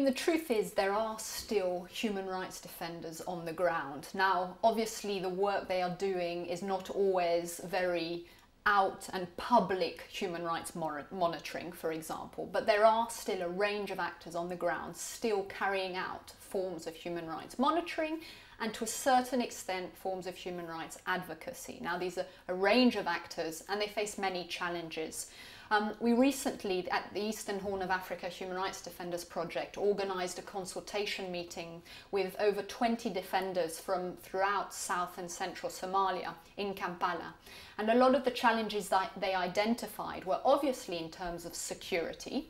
The truth is there are still human rights defenders on the ground. Now, obviously the work they are doing is not always very out and public human rights monitoring, for example, but there are still a range of actors on the ground still carrying out forms of human rights monitoring and to a certain extent forms of human rights advocacy. Now, these are a range of actors and they face many challenges. We recently, at the Eastern Horn of Africa Human Rights Defenders Project, organised a consultation meeting with over 20 defenders from throughout South and Central Somalia in Kampala. And a lot of the challenges that they identified were obviously in terms of security,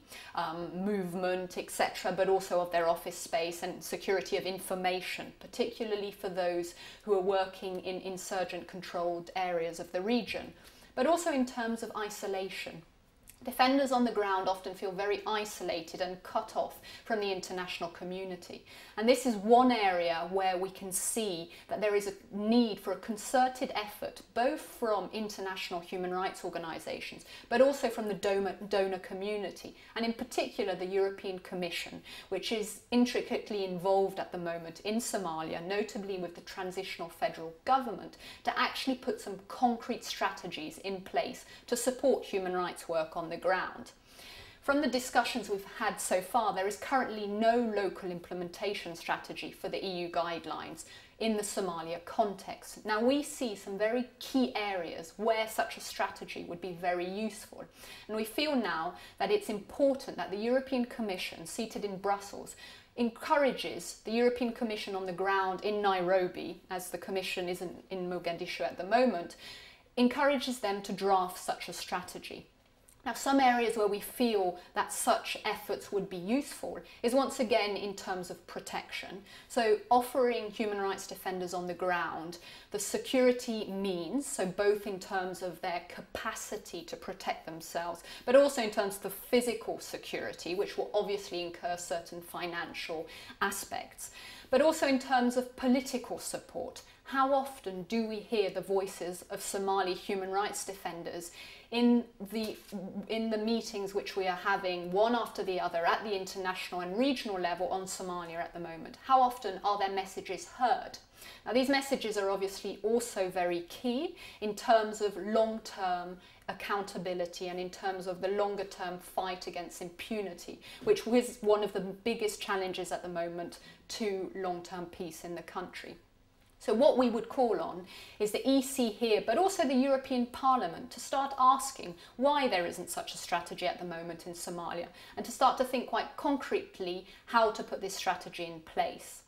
movement, etc., but also of their office space and security of information, particularly for those who are working in insurgent-controlled areas of the region, but also in terms of isolation. Defenders on the ground often feel very isolated and cut off from the international community. And this is one area where we can see that there is a need for a concerted effort, both from international human rights organisations, but also from the donor community, and in particular the European Commission, which is intricately involved at the moment in Somalia, notably with the transitional federal government, to actually put some concrete strategies in place to support human rights work on the ground. From the discussions we've had so far, there is currently no local implementation strategy for the EU guidelines in the Somalia context. Now, we see some very key areas where such a strategy would be very useful, and we feel now that it's important that the European Commission, seated in Brussels, encourages the European Commission on the ground in Nairobi, as the Commission isn't in Mogadishu at the moment, encourages them to draft such a strategy. Now, some areas where we feel that such efforts would be useful is once again in terms of protection. So offering human rights defenders on the ground the security means, so both in terms of their capacity to protect themselves, but also in terms of the physical security, which will obviously incur certain financial aspects, but also in terms of political support. How often do we hear the voices of Somali human rights defenders in the meetings which we are having one after the other at the international and regional level on Somalia at the moment? How often are their messages heard? Now, these messages are obviously also very key in terms of long-term accountability and in terms of the longer-term fight against impunity, which is one of the biggest challenges at the moment to long-term peace in the country. So what we would call on is the EC here, but also the European Parliament, to start asking why there isn't such a strategy at the moment in Somalia, and to start to think quite concretely how to put this strategy in place.